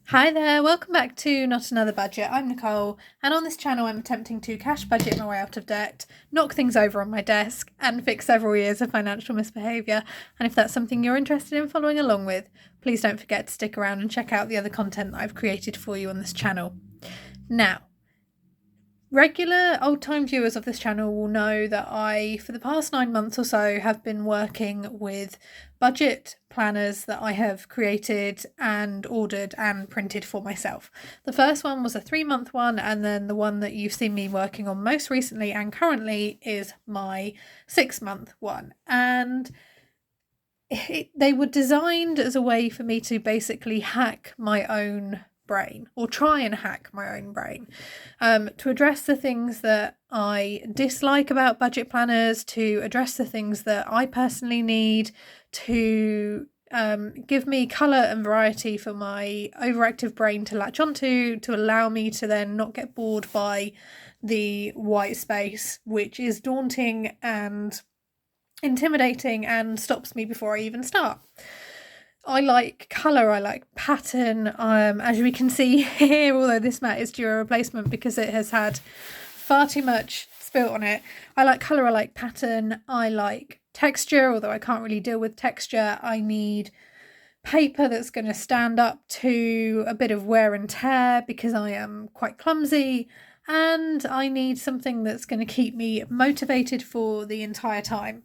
Hi there, welcome back to Not Another Budget. I'm Nicole, and on this channel I'm attempting to cash budget my way out of debt, knock things over on my desk, and fix several years of financial misbehaviour. And if that's something you're interested in following along with, please don't forget to stick around and check out the other content that I've created for you on this channel. Now, regular old-time viewers of this channel will know that I, for the past 9 months or so, have been working with budget planners that I have created and ordered and printed for myself. The first one was a 3-month one, and then the one that you've seen me working on most recently and currently is my 6-month one. And they were designed as a way for me to basically hack my own brain, or try and hack my own brain, to address the things that I dislike about budget planners, to address the things that I personally need, to give me colour and variety for my overactive brain to latch onto, to allow me to then not get bored by the white space, which is daunting and intimidating and stops me before I even start. I like colour, I like pattern. As we can see here, although this mat is due a replacement because it has had far too much spilt on it. I like colour, I like pattern, I like texture, although I can't really deal with texture. I need paper that's going to stand up to a bit of wear and tear because I am quite clumsy, and I need something that's going to keep me motivated for the entire time.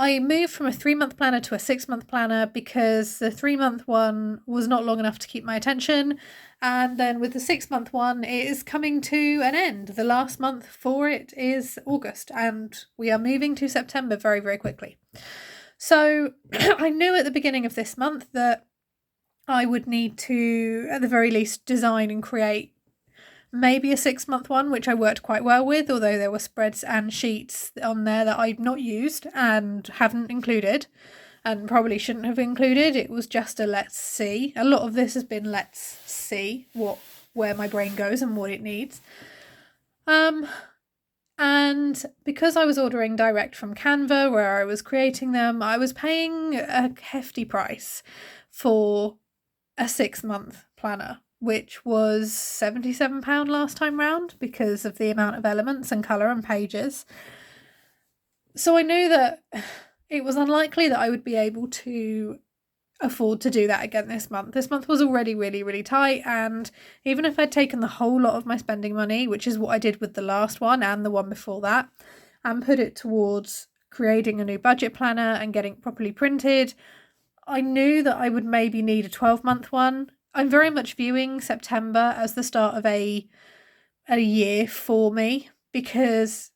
I moved from a 3-month planner to a 6-month planner because the 3-month one was not long enough to keep my attention. And then with the 6-month one, it is coming to an end. The last month for it is August, and we are moving to September very, very quickly. So I knew at the beginning of this month that I would need to, at the very least, design and create maybe a 6-month one, which I worked quite well with, although there were spreads and sheets on there that I'd not used and haven't included and probably shouldn't have included. It was just a let's see. A lot of this has been let's see where my brain goes and what it needs. And because I was ordering direct from Canva, where I was creating them, I was paying a hefty price for a 6-month planner, which was £77 last time round because of the amount of elements and colour and pages. So I knew that it was unlikely that I would be able to afford to do that again this month. This month was already really, really tight, and even if I'd taken the whole lot of my spending money, which is what I did with the last one and the one before that, and put it towards creating a new budget planner and getting it properly printed, I knew that I would maybe need a 12-month one. I'm very much viewing September as the start of a year for me, because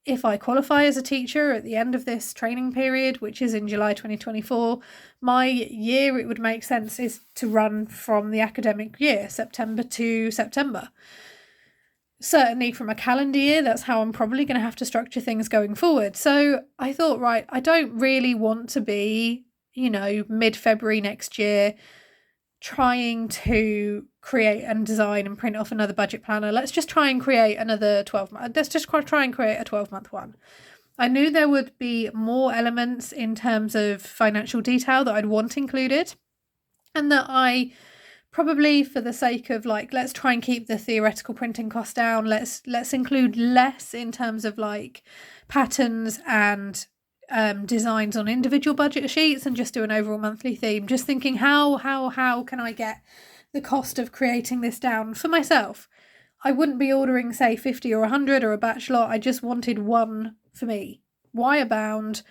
if I qualify as a teacher at the end of this training period, which is in July 2024, my year, it would make sense, is to run from the academic year, September to September. Certainly from a calendar year, that's how I'm probably going to have to structure things going forward. So I thought, right, I don't really want to be, mid-February next year trying to create and design and print off another budget planner. Let's just try and create another 12 month. Let's just try and create a 12-month one. I knew there would be more elements in terms of financial detail that I'd want included, and that I probably, for the sake of let's try and keep the theoretical printing cost down, let's include less in terms of patterns and designs on individual budget sheets and just do an overall monthly theme. Just thinking how can I get the cost of creating this down for myself. I wouldn't be ordering, say, 50 or 100 or a batch lot. I just wanted one for me. Wire bound,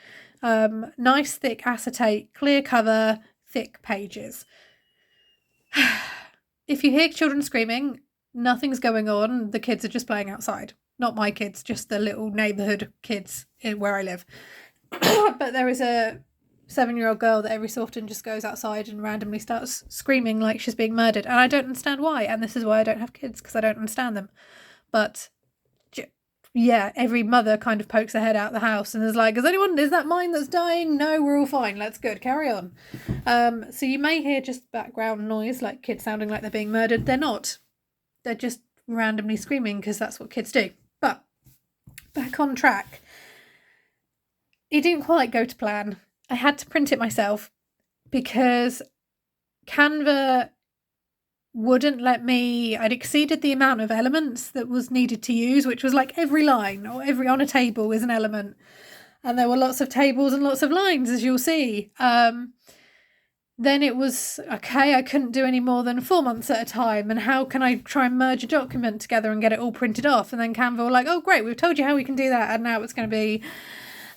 nice thick acetate, clear cover, thick pages. If you hear children screaming, nothing's going on. The kids are just playing outside. Not my kids, just the little neighbourhood kids where I live. But there is a 7-year-old girl that every so often just goes outside and randomly starts screaming like she's being murdered, and I don't understand why, and this is why I don't have kids, because I don't understand them. But yeah, every mother kind of pokes her head out the house and is like, is that mine that's dying? No, we're all fine, let's good, carry on. So you may hear just background noise, like kids sounding like they're being murdered. They're not. They're just randomly screaming because that's what kids do. But back on track. It didn't quite go to plan. I had to print it myself because Canva wouldn't let me, I'd exceeded the amount of elements that was needed to use, which was like every line or every on a table is an element. And there were lots of tables and lots of lines, as you'll see. Then it was, okay, I couldn't do any more than 4 months at a time. And how can I try and merge a document together and get it all printed off? And then Canva were like, oh, great, we've told you how we can do that. And now it's going to be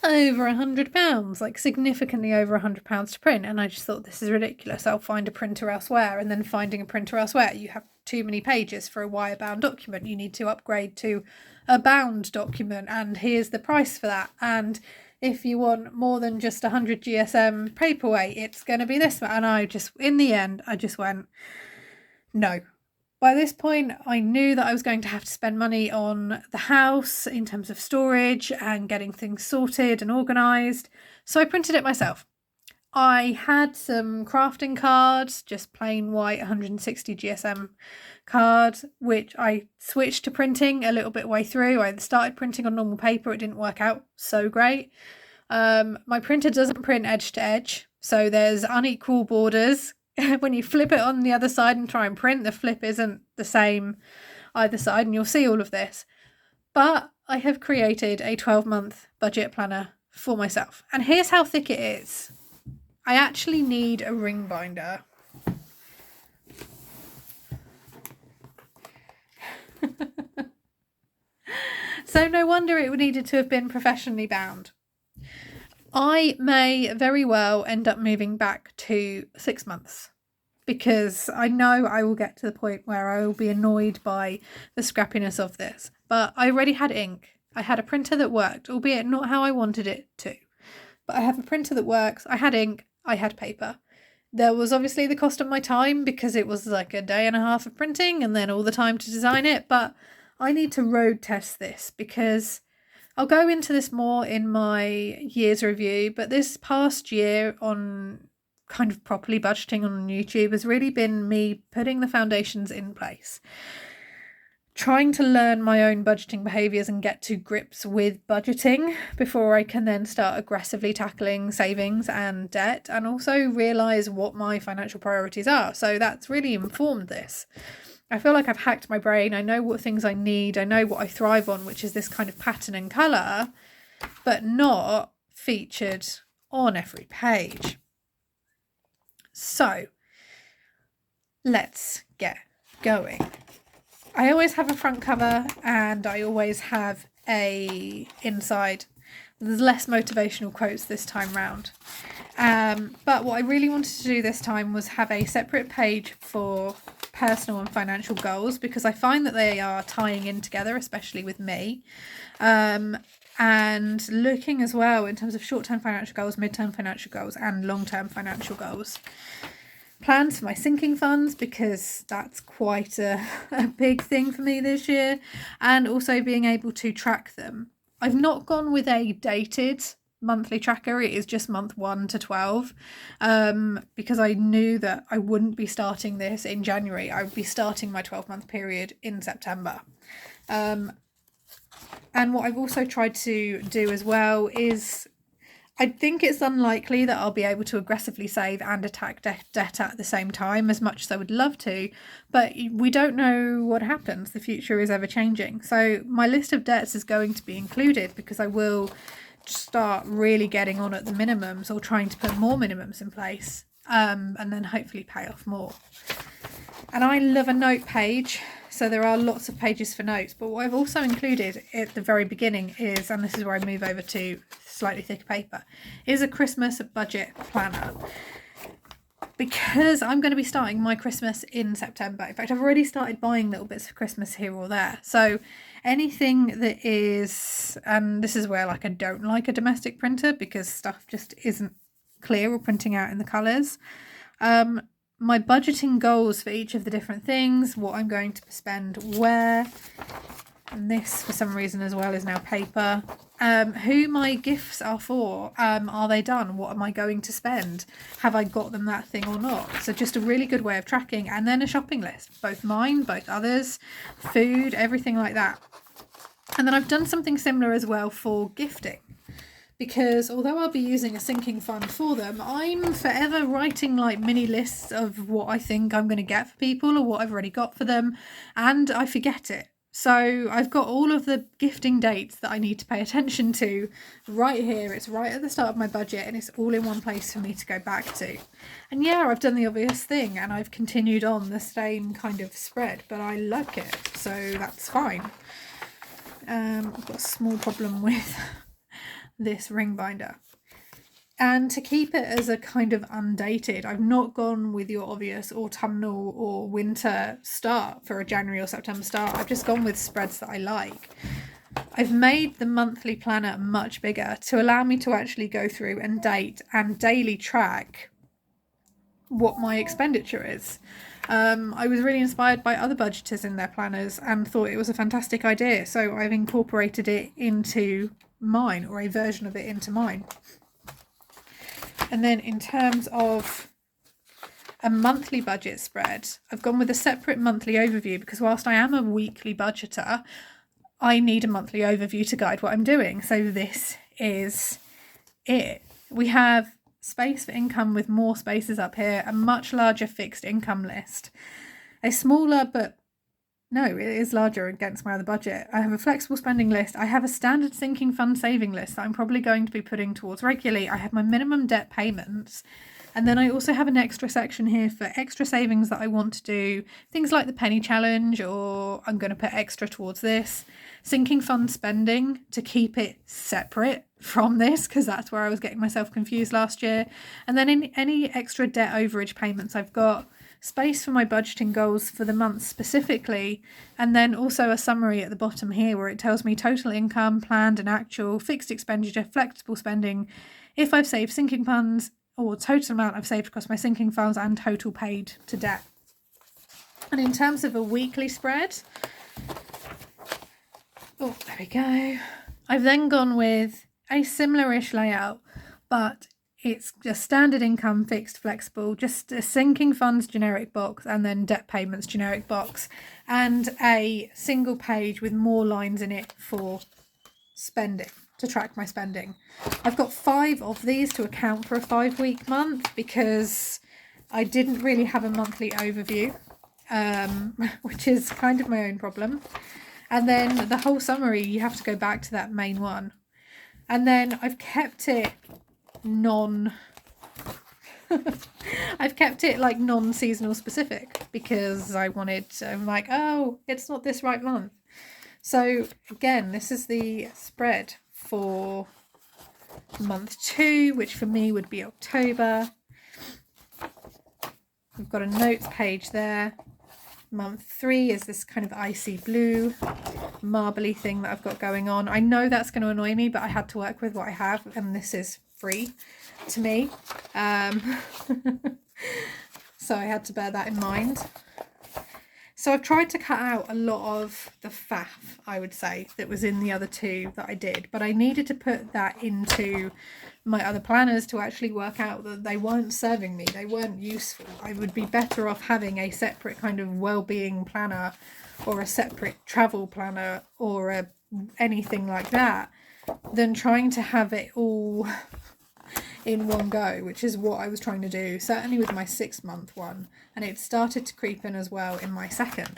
over £100, like significantly over £100 to print. And I just thought, this is ridiculous. I'll find a printer elsewhere. And then finding a printer elsewhere, you have too many pages for a wire-bound document. You need to upgrade to a bound document. And here's the price for that. And if you want more than just 100 GSM paperweight, it's going to be this. And I just, in the end, I just went, no. By this point, I knew that I was going to have to spend money on the house in terms of storage and getting things sorted and organised. So I printed it myself. I had some crafting cards, just plain white 160 GSM cards, which I switched to printing a little bit way through. I started printing on normal paper. It didn't work out so great. My printer doesn't print edge to edge, so there's unequal borders. When you flip it on the other side and try and print, the flip isn't the same either side, and you'll see all of this. But I have created a 12-month budget planner for myself. And here's how thick it is. I actually need a ring binder. So no wonder it needed to have been professionally bound. I may very well end up moving back to 6 months, because I know I will get to the point where I will be annoyed by the scrappiness of this. But I already had ink. I had a printer that worked, albeit not how I wanted it to. But I have a printer that works. I had ink. I had paper. There was obviously the cost of my time, because it was like a day and a half of printing and then all the time to design it. But I need to road test this, because I'll go into this more in my year's review, but this past year on kind of properly budgeting on YouTube has really been me putting the foundations in place, trying to learn my own budgeting behaviours and get to grips with budgeting before I can then start aggressively tackling savings and debt, and also realise what my financial priorities are. So that's really informed this. I feel like I've hacked my brain. I know what things I need. I know what I thrive on, which is this kind of pattern and colour, but not featured on every page. So let's get going. I always have a front cover and I always have a inside. There's less motivational quotes this time round. But what I really wanted to do this time was have a separate page for personal and financial goals, because I find that they are tying in together, especially with me. And looking as well in terms of short-term financial goals, mid-term financial goals, and long-term financial goals. Plans for my sinking funds, because that's quite a big thing for me this year, and also being able to track them. I've not gone with a dated monthly tracker. It is just month 1 to 12, because I knew that I wouldn't be starting this in January. I would be starting my 12-month period in September. And what I've also tried to do as well is, I think it's unlikely that I'll be able to aggressively save and attack debt at the same time, as much as I would love to, but we don't know what happens. The future is ever changing. So my list of debts is going to be included, because I will start really getting on at the minimums, or trying to put more minimums in place, and then hopefully pay off more. And I love a note page, so there are lots of pages for notes, but what I've also included at the very beginning is, and this is where I move over to slightly thicker paper, is a Christmas budget planner, because I'm going to be starting my Christmas in September. In fact, I've already started buying little bits of Christmas here or there. So anything that is, and this is where like I don't like a domestic printer, because stuff just isn't clear or printing out in the colours. My budgeting goals for each of the different things, what I'm going to spend where, and this for some reason as well is now paper. Who my gifts are for, are they done, what am I going to spend, have I got them that thing or not? So just a really good way of tracking, and then a shopping list, both mine, both others, food, everything like that. And then I've done something similar as well for gifting, because although I'll be using a sinking fund for them, I'm forever writing like mini lists of what I think I'm going to get for people or what I've already got for them, and I forget it. So I've got all of the gifting dates that I need to pay attention to right here. It's right at the start of my budget and it's all in one place for me to go back to. And yeah, I've done the obvious thing and I've continued on the same kind of spread, but I like it, so that's fine. I've got a small problem with this ring binder. And to keep it as a kind of undated, I've not gone with your obvious autumnal or winter start for a January or September start. I've just gone with spreads that I like. I've made the monthly planner much bigger to allow me to actually go through and date and daily track what my expenditure is. I was really inspired by other budgeters in their planners and thought it was a fantastic idea. So I've incorporated it into mine, or a version of it into mine. And then in terms of a monthly budget spread, I've gone with a separate monthly overview because whilst I am a weekly budgeter, I need a monthly overview to guide what I'm doing. So this is it. We have space for income with more spaces up here, a much larger fixed income list, a smaller but no, it is larger against my other budget. I have a flexible spending list. I have a standard sinking fund saving list that I'm probably going to be putting towards regularly. I have my minimum debt payments. And then I also have an extra section here for extra savings that I want to do. Things like the penny challenge, or I'm going to put extra towards this. Sinking fund spending to keep it separate from this, because that's where I was getting myself confused last year. And then in any extra debt overage payments I've got, space for my budgeting goals for the month specifically, and then also a summary at the bottom here where it tells me total income, planned and actual, fixed expenditure, flexible spending, if I've saved sinking funds, or total amount I've saved across my sinking funds, and total paid to debt. And in terms of a weekly spread, oh, there we go. I've then gone with a similar-ish layout, but it's a standard income, fixed, flexible, just a sinking funds generic box, and then debt payments generic box, and a single page with more lines in it for spending, to track my spending. I've got 5 of these to account for a 5-week month because I didn't really have a monthly overview, which is kind of my own problem. And then the whole summary, you have to go back to that main one. And then I've kept it I've kept it like non-seasonal specific because I'm like, oh, it's not this right month. So again, this is the spread for month 2, which for me would be October. We've got a notes page there. Month 3 is this kind of icy blue marbly thing that I've got going on. I know that's going to annoy me, but I had to work with what I have, and this is free to me. So I had to bear that in mind. So I've tried to cut out a lot of the faff, I would say, that was in the other 2 that I did, but I needed to put that into my other planners to actually work out that they weren't serving me, they weren't useful. I would be better off having a separate kind of well-being planner, or a separate travel planner, or anything like that, than trying to have it all in one go, which is what I was trying to do, certainly with my 6-month one, and it started to creep in as well in my 2nd.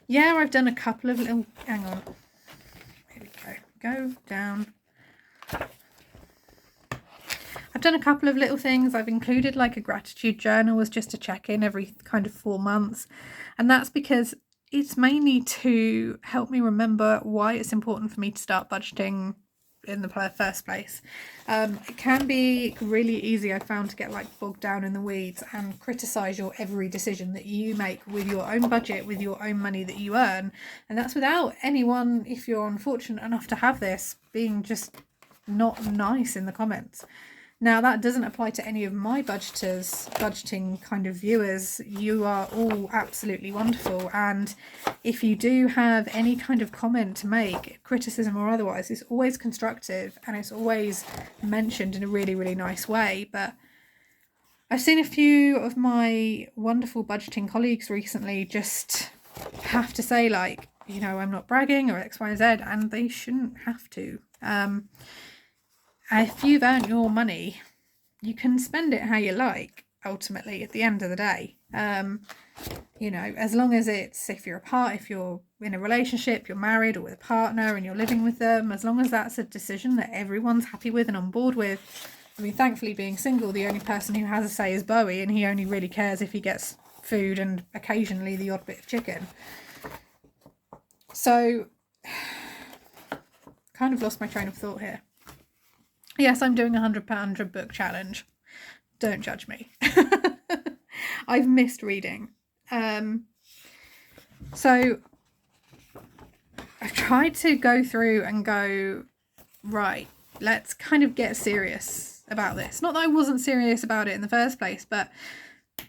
Yeah, I've done a couple of little, hang on, here we go down. I've done a couple of little things. I've included like a gratitude journal as just a check-in every kind of 4 months, and that's because it's mainly to help me remember why it's important for me to start budgeting in the first place. It can be really easy, I found, to get like bogged down in the weeds and criticize your every decision that you make with your own budget, with your own money that you earn, and that's without anyone, if you're unfortunate enough to have this, being just not nice in the comments. Now, that doesn't apply to any of my budgeting kind of viewers. You are all absolutely wonderful, and if you do have any kind of comment to make, criticism or otherwise, it's always constructive and it's always mentioned in a really, really nice way. But I've seen a few of my wonderful budgeting colleagues recently just have to say, like, you know, I'm not bragging or X, Y, Z, and they shouldn't have to. If you've earned your money, you can spend it how you like, ultimately, at the end of the day. As long as if you're apart, if you're in a relationship, you're married or with a partner and you're living with them, as long as that's a decision that everyone's happy with and on board with. I mean, thankfully, being single, the only person who has a say is Bowie, and he only really cares if he gets food and occasionally the odd bit of chicken. So, kind of lost my train of thought here. Yes, I'm doing a 100 book challenge. Don't judge me. I've missed reading. So I've tried to go through and go, right, let's kind of get serious about this. Not that I wasn't serious about it in the first place, but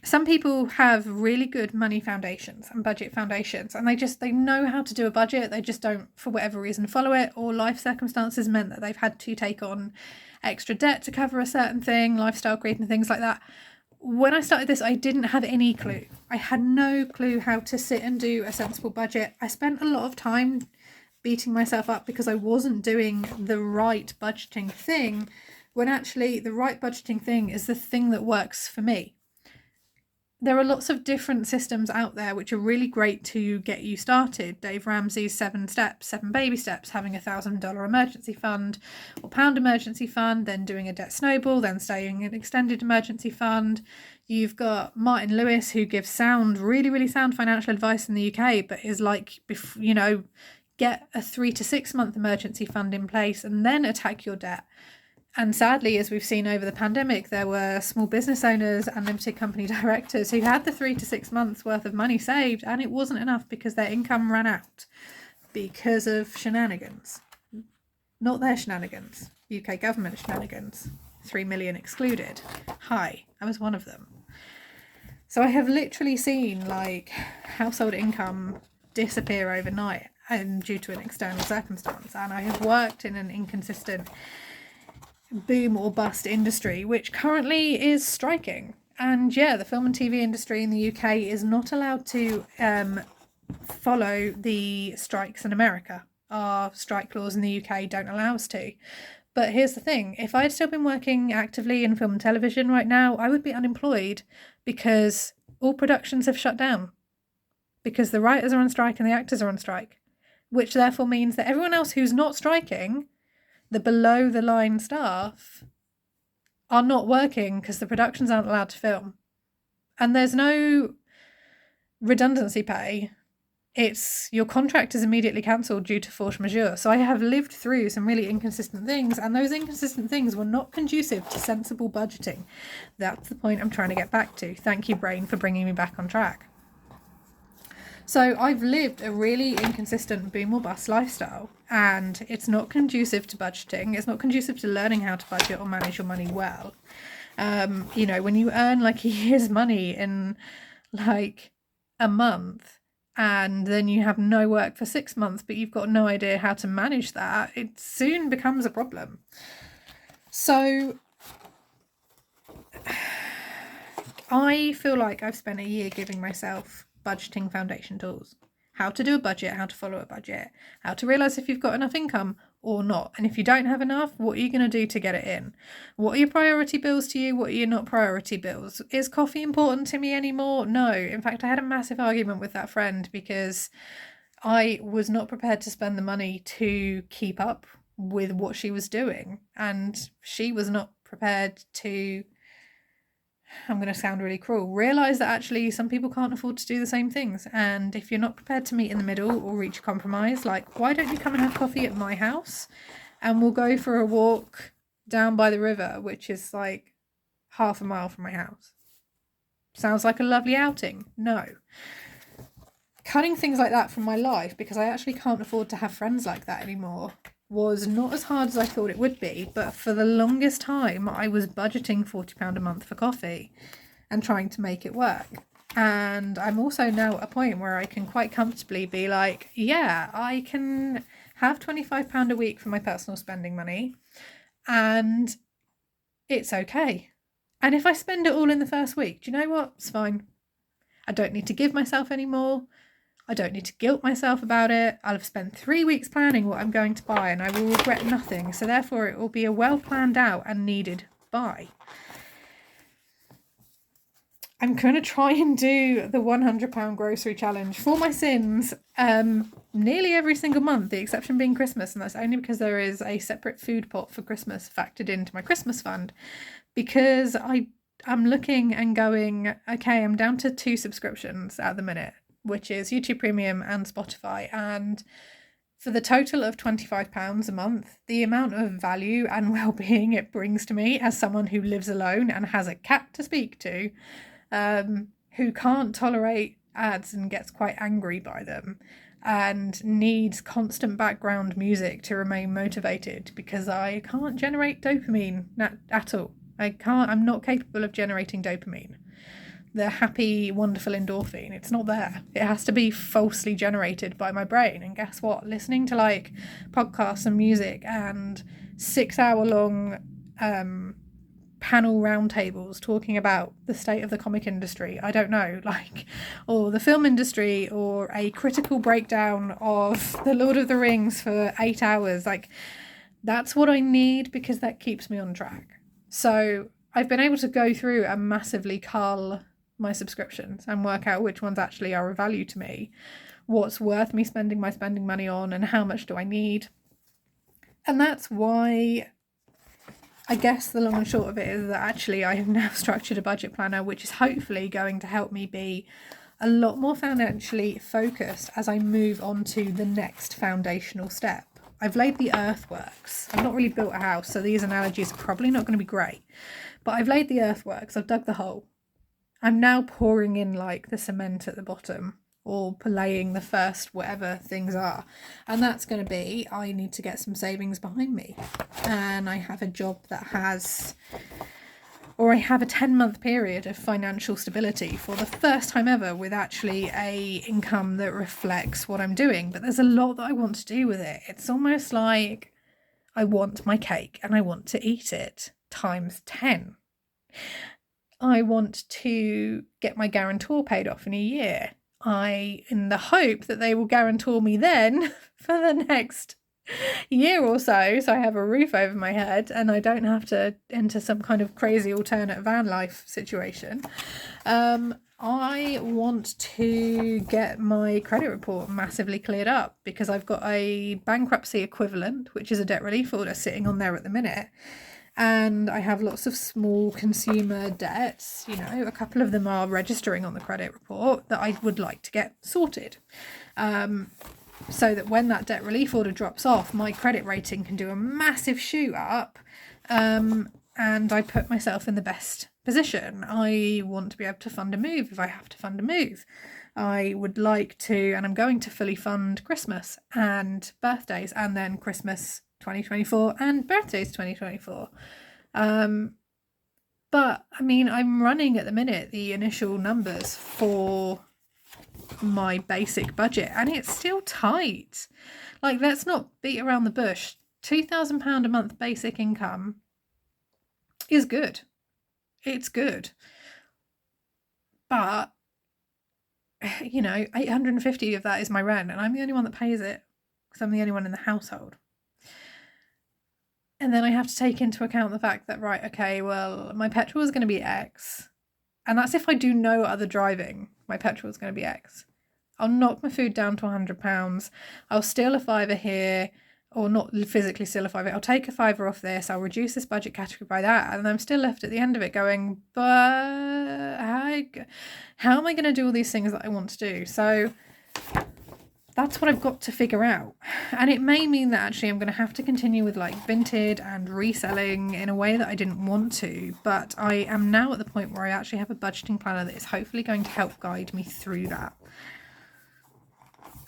some people have really good money foundations and budget foundations, and they know how to do a budget. They just don't, for whatever reason, follow it, or life circumstances meant that they've had to take on extra debt to cover a certain thing, lifestyle creep and things like that. When I started this, I didn't have any clue. I had no clue how to sit and do a sensible budget. I spent a lot of time beating myself up because I wasn't doing the right budgeting thing, when actually the right budgeting thing is the thing that works for me. There are lots of different systems out there which are really great to get you started. Dave Ramsey's 7 baby steps, having $1,000 emergency fund or pound emergency fund, then doing a debt snowball, then staying in an extended emergency fund. You've got Martin Lewis, who gives really, really sound financial advice in the UK, but is like, get a 3 to 6 month emergency fund in place and then attack your debt. And sadly, as we've seen over the pandemic, there were small business owners and limited company directors who had the 3 to 6 months worth of money saved, and it wasn't enough because their income ran out because of shenanigans. Not their shenanigans, UK government shenanigans. 3 million excluded. Hi, I was one of them. So I have literally seen household income disappear overnight and due to an external circumstance, and I have worked in an inconsistent boom or bust industry which currently is striking. And the film and TV industry in the UK is not allowed to follow the strikes in America. Our strike laws in the UK don't allow us to. But here's the thing, if I'd still been working actively in film and television right now, I would be unemployed because all productions have shut down. Because the writers are on strike and the actors are on strike. Which therefore means that everyone else who's not striking, the below the line staff, are not working because the productions aren't allowed to film. And there's no redundancy pay. It's your contract is immediately cancelled due to force majeure. So I have lived through some really inconsistent things, and those inconsistent things were not conducive to sensible budgeting. That's the point I'm trying to get back to. Thank you, brain, for bringing me back on track. So I've lived a really inconsistent boom or bust lifestyle, and it's not conducive to budgeting. It's not conducive to learning how to budget or manage your money well. When you earn a year's money in a month, and then you have no work for 6 months, but you've got no idea how to manage that, it soon becomes a problem. So I feel like I've spent a year giving myself budgeting foundation tools. How to do a budget, how to follow a budget, how to realise if you've got enough income or not. And if you don't have enough, what are you going to do to get it in? What are your priority bills to you? What are your not priority bills? Is coffee important to me anymore? No. In fact, I had a massive argument with that friend because I was not prepared to spend the money to keep up with what she was doing. And she was not prepared to, I'm going to sound really cruel, realise that actually some people can't afford to do the same things. And if you're not prepared to meet in the middle or reach a compromise, why don't you come and have coffee at my house and we'll go for a walk down by the river, which is half a mile from my house. Sounds like a lovely outing. No. Cutting things like that from my life because I actually can't afford to have friends like that anymore was not as hard as I thought it would be, but for the longest time I was budgeting £40 a month for coffee and trying to make it work. And I'm also now at a point where I can quite comfortably be I can have £25 a week for my personal spending money and it's okay. And if I spend it all in the first week, do you know what? It's fine. I don't need to give myself any more. I don't need to guilt myself about it. I'll have spent 3 weeks planning what I'm going to buy and I will regret nothing. So therefore it will be a well planned out and needed buy. I'm going to try and do the £100 grocery challenge for my sins nearly every single month, the exception being Christmas. And that's only because there is a separate food pot for Christmas factored into my Christmas fund. Because I'm looking and going, okay, I'm down to 2 subscriptions at the minute, which is YouTube Premium and Spotify. And for the total of £25 a month, the amount of value and well-being it brings to me as someone who lives alone and has a cat to speak to, who can't tolerate ads and gets quite angry by them and needs constant background music to remain motivated because I can't generate dopamine at all. I'm not capable of generating dopamine. The happy, wonderful endorphin, it's not there. It has to be falsely generated by my brain. And guess what? Listening to like podcasts and music and 6-hour-long panel roundtables talking about the state of the comic industry, I don't know, like, or the film industry, or a critical breakdown of The Lord of the Rings for 8 hours, like, that's what I need because that keeps me on track. So I've been able to go through and massively cull my subscriptions and work out which ones actually are of value to me, what's worth me spending my spending money on, and how much do I need. And that's why I guess the long and short of it is that actually I have now structured a budget planner, which is hopefully going to help me be a lot more financially focused as I move on to the next foundational step. I've laid the earthworks. I've not really built a house, so these analogies are probably not going to be great. But I've laid the earthworks. I've dug the hole. I'm now pouring in like the cement at the bottom, or laying the first whatever things are. And that's going to be, I need to get some savings behind me. And I have a job that has, or I have a 10-month period of financial stability for the first time ever with actually a income that reflects what I'm doing. But there's a lot that I want to do with it. It's almost like I want my cake and I want to eat it times 10. I want to get my guarantor paid off in a year. In the hope that they will guarantor me then for the next year or so I have a roof over my head and I don't have to enter some kind of crazy alternate van life situation. I want to get my credit report massively cleared up because I've got a bankruptcy equivalent, which is a debt relief order sitting on there at the minute. And I have lots of small consumer debts, a couple of them are registering on the credit report that I would like to get sorted. So that when that debt relief order drops off, my credit rating can do a massive shoot up. And I put myself in the best position. I want to be able to fund a move if I have to fund a move. I would like to, and I'm going to fully fund Christmas and birthdays, and then Christmas 2024 and birthdays 2024. But I mean, I'm running at the minute the initial numbers for my basic budget and it's still tight. Like, let's not beat around the bush. £2,000 a month basic income is good. It's good. But 850 of that is my rent and I'm the only one that pays it because I'm the only one in the household. And then I have to take into account the fact that, right, okay, well, my petrol is going to be X. And that's if I do no other driving. My petrol is going to be X. I'll knock my food down to £100. I'll steal a fiver here, or not physically steal a fiver. I'll take a fiver off this. I'll reduce this budget category by that. And I'm still left at the end of it going, but how am I going to do all these things that I want to do? So that's what I've got to figure out. And it may mean that actually I'm going to have to continue with like Vinted and reselling in a way that I didn't want to, but I am now at the point where I actually have a budgeting planner that is hopefully going to help guide me through that.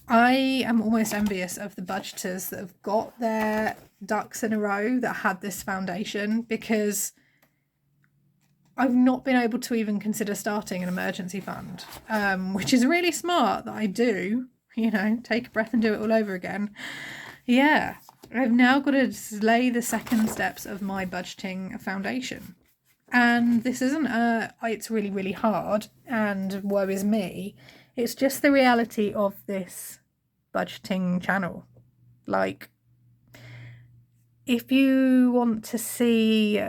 I am almost envious of the budgeters that have got their ducks in a row that had this foundation, because I've not been able to even consider starting an emergency fund, which is really smart that I do. Take a breath and do it all over again. Yeah, I've now got to lay the second steps of my budgeting foundation. And this isn't it's really, really hard and woe is me. It's just the reality of this budgeting channel. Like, if you want to see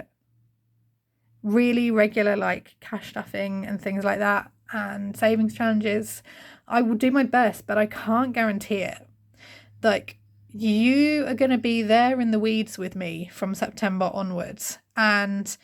really regular like cash stuffing and things like that and savings challenges, I will do my best, but I can't guarantee it. Like, you are going to be there in the weeds with me from September onwards, and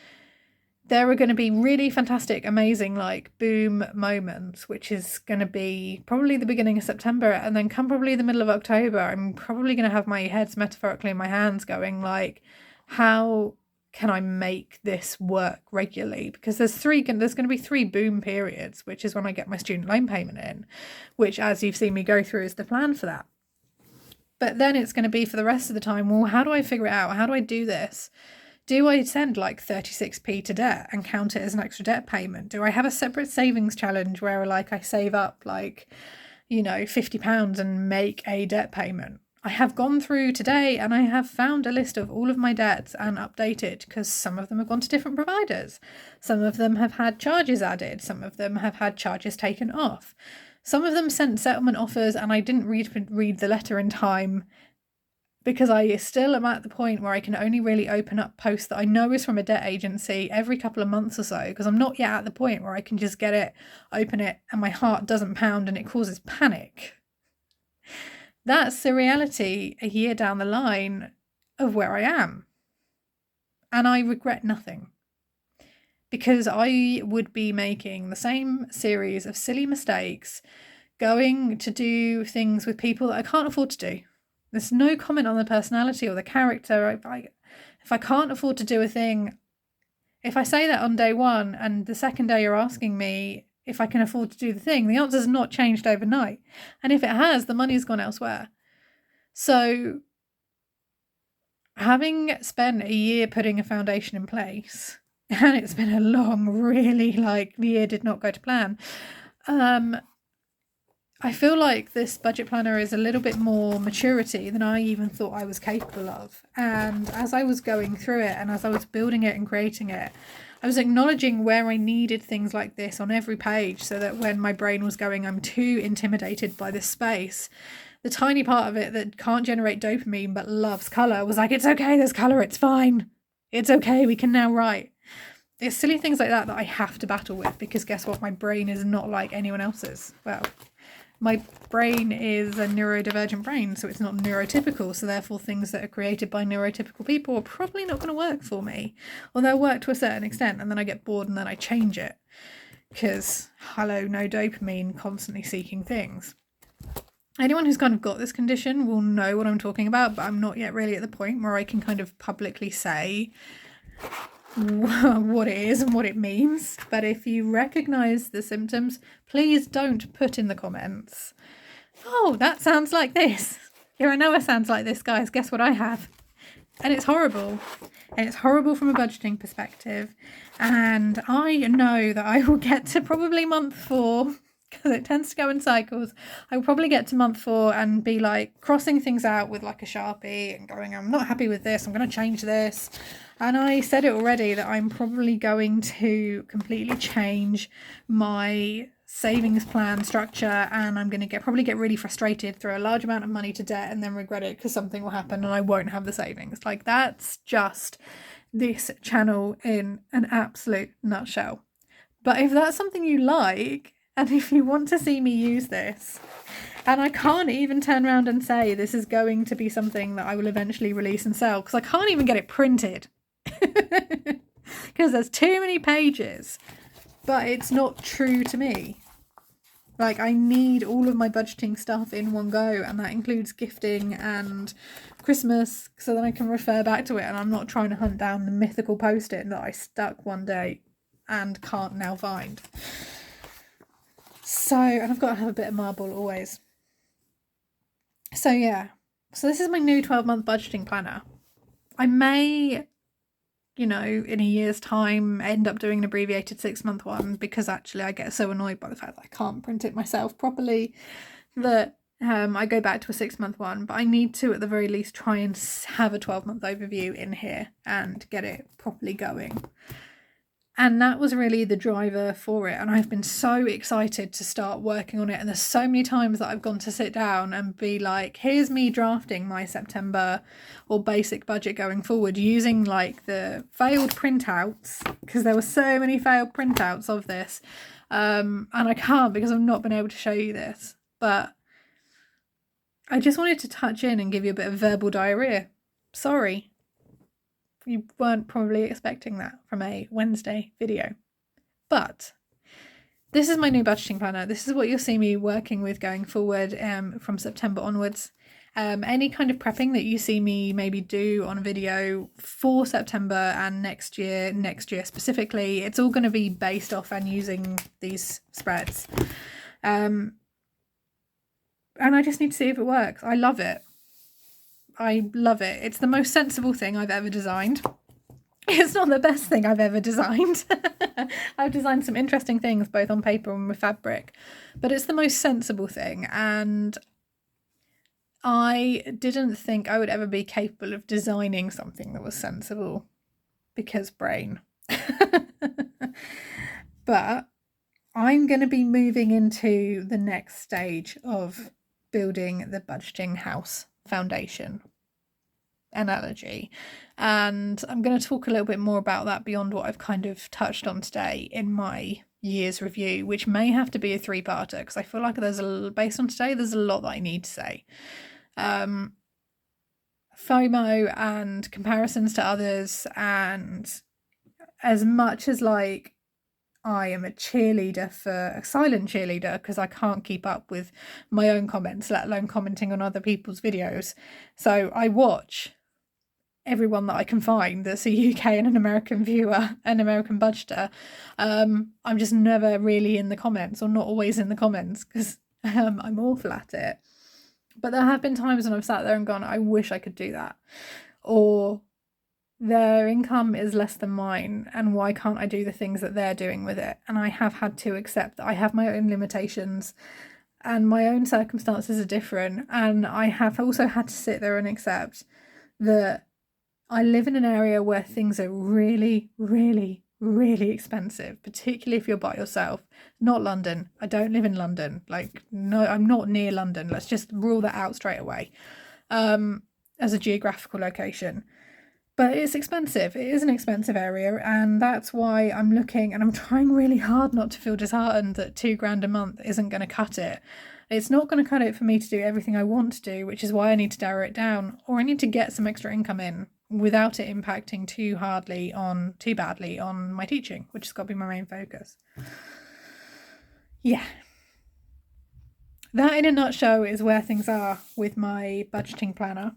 there are going to be really fantastic, amazing, like boom moments, which is going to be probably the beginning of September, and then come probably the middle of October, I'm probably going to have my heads metaphorically in my hands going like, how can I make this work regularly? Because there's going to be 3 boom periods, which is when I get my student loan payment in, which, as you've seen me go through, is the plan for that. But then it's going to be for the rest of the time, well, how do I figure it out? How do I do this? Do I send like 36p to debt and count it as an extra debt payment? Do I have a separate savings challenge where like I save up like, you know, £50 and make a debt payment? I have gone through today and I have found a list of all of my debts and updated, because some of them have gone to different providers. Some of them have had charges added. Some of them have had charges taken off. Some of them sent settlement offers and I didn't read the letter in time, because I still am at the point where I can only really open up posts that I know is from a debt agency every couple of months or so, because I'm not yet at the point where I can just get it, open it, and my heart doesn't pound and it causes panic. That's the reality a year down the line of where I am. And I regret nothing, because I would be making the same series of silly mistakes, going to do things with people that I can't afford to do. There's no comment on the personality or the character. If I can't afford to do a thing, if I say that on day one and the second day you're asking me if I can afford to do the thing, the answer's not changed overnight. And if it has, the money's gone elsewhere. So having spent a year putting a foundation in place, and it's been a long, really, like, the year did not go to plan, I feel like this budget planner is a little bit more maturity than I even thought I was capable of. And as I was going through it and as I was building it and creating it, I was acknowledging where I needed things like this on every page, so that when my brain was going, I'm too intimidated by this space, the tiny part of it that can't generate dopamine but loves colour was like, it's okay, there's colour, it's fine. It's okay, we can now write. It's silly things like that that I have to battle with, because guess what? My brain is not like anyone else's. Well, my brain is a neurodivergent brain, so it's not neurotypical, so therefore things that are created by neurotypical people are probably not going to work for me. Or they'll work to a certain extent, and then I get bored and then I change it. Because, hello, no dopamine, constantly seeking things. Anyone who's kind of got this condition will know what I'm talking about, but I'm not yet really at the point where I can kind of publicly say what it is and what it means. But if you recognize the symptoms, please don't put in the comments, oh, that sounds like this. Here, I know it sounds like this, guys. Guess what I have? And it's horrible. And it's horrible from a budgeting perspective. And I know that I will get to probably month 4, because it tends to go in cycles. I will probably get to month 4 and be like crossing things out with like a Sharpie and going, I'm not happy with this, I'm going to change this. And I said it already that I'm probably going to completely change my savings plan structure, and I'm going to probably get really frustrated, throw a large amount of money to debt, and then regret it because something will happen and I won't have the savings. Like, that's just this channel in an absolute nutshell. But if that's something you like, and if you want to see me use this, and I can't even turn around and say this is going to be something that I will eventually release and sell, because I can't even get it printed. Because there's too many pages, but it's not true to me. Like, I need all of my budgeting stuff in one go, and that includes gifting and Christmas, so then I can refer back to it, and I'm not trying to hunt down the mythical post-it that I stuck one day and can't now find. So, and I've got to have a bit of marble always. So yeah, so this is my new 12-month budgeting planner. I may, you know, in a year's time end up doing an abbreviated 6-month one, because actually I get so annoyed by the fact that I can't print it myself properly that I go back to a 6-month one. But I need to at the very least try and have a 12-month overview in here and get it properly going. And that was really the driver for it. And I've been so excited to start working on it. And there's so many times that I've gone to sit down and be like, here's me drafting my September or basic budget going forward using like the failed printouts, because there were so many failed printouts of this. And I can't because I've not been able to show you this. But I just wanted to touch in and give you a bit of verbal diarrhea. Sorry. You weren't probably expecting that from a Wednesday video. But this is my new budgeting planner. This is what you'll see me working with going forward from September onwards. Any kind of prepping that you see me maybe do on a video for September and next year specifically, it's all going to be based off and using these spreads. And I just need to see if it works. I love it. I love it. It's the most sensible thing I've ever designed. It's not the best thing I've ever designed. I've designed some interesting things both on paper and with fabric, but it's the most sensible thing. And I didn't think I would ever be capable of designing something that was sensible because brain. But I'm going to be moving into the next stage of building the budgeting house foundation analogy, and I'm going to talk a little bit more about that beyond what I've kind of touched on today in my year's review, which may have to be a 3-parter because I feel like based on today there's a lot that I need to say. FOMO and comparisons to others, and as much as like I am a silent cheerleader because I can't keep up with my own comments, let alone commenting on other people's videos. So I watch everyone that I can find that's a UK and an American viewer, an American budgeter. I'm just never really in the comments, or not always in the comments, because I'm awful at it. But there have been times when I've sat there and gone, I wish I could do that. Or their income is less than mine, and why can't I do the things that they're doing with it? And I have had to accept that I have my own limitations and my own circumstances are different. And I have also had to sit there and accept that I live in an area where things are really, really, really expensive, particularly if you're by yourself. Not London. I don't live in London. Like, no, I'm not near London. Let's just rule that out straight away as a geographical location. But it's expensive. It is an expensive area, and that's why I'm looking, and I'm trying really hard not to feel disheartened that £2,000 a month isn't going to cut it. It's not going to cut it for me to do everything I want to do, which is why I need to narrow it down, or I need to get some extra income in without it impacting too badly on my teaching, which has got to be my main focus. Yeah. That in a nutshell is where things are with my budgeting planner.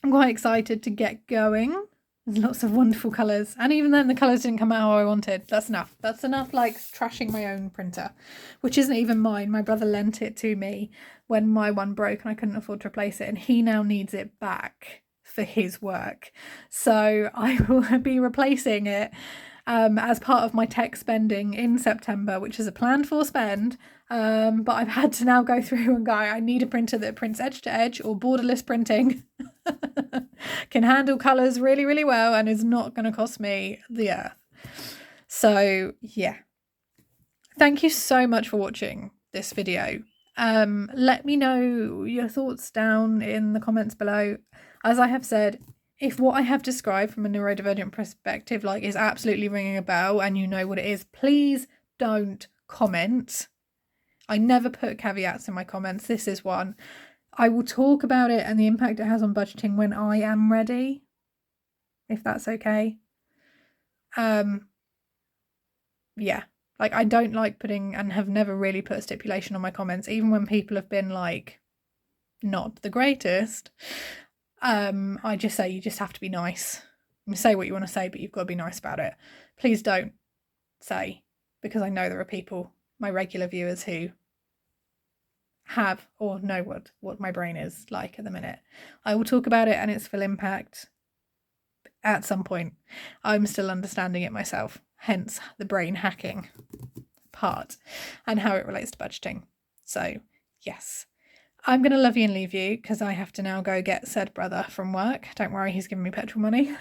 I'm quite excited to get going. There's lots of wonderful colours, and even then the colours didn't come out how I wanted. That's enough like trashing my own printer, which isn't even mine. My brother lent it to me when my one broke and I couldn't afford to replace it, and he now needs it back for his work, so I will be replacing it as part of my tech spending in September, which is a planned for spend. But I've had to now go through and go, I need a printer that prints edge to edge or borderless printing, can handle colours really, really well, and is not going to cost me the earth. So yeah, thank you so much for watching this video. Let me know your thoughts down in the comments below. As I have said, if what I have described from a neurodivergent perspective is absolutely ringing a bell and you know what it is, please don't comment. I never put caveats in my comments. This is one. I will talk about it and the impact it has on budgeting when I am ready, if that's okay. Yeah, I don't like putting, and have never really put a stipulation on my comments, even when people have been not the greatest. I just say you just have to be nice. Say what you want to say, but you've got to be nice about it. Please don't say, because I know there are people, my regular viewers, who have or know what my brain is like at the minute. I will talk about it and its full impact at some point. I'm still understanding it myself, hence the brain hacking part and how it relates to budgeting. So yes, I'm going to love you and leave you because I have to now go get said brother from work. Don't worry, he's giving me petrol money.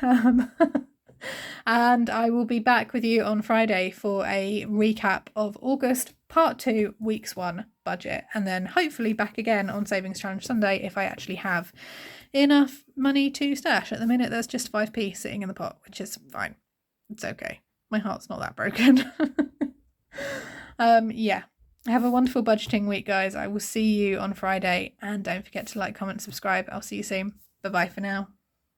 And I will be back with you on Friday for a recap of August part 2 weeks 1 budget, and then hopefully back again on Savings Challenge Sunday if I actually have enough money to stash. At the minute there's just 5p sitting in the pot, which is fine. It's okay. My heart's not that broken. Yeah. Have a wonderful budgeting week, guys. I will see you on Friday, and don't forget to like, comment, subscribe. I'll see you soon. Bye bye for now.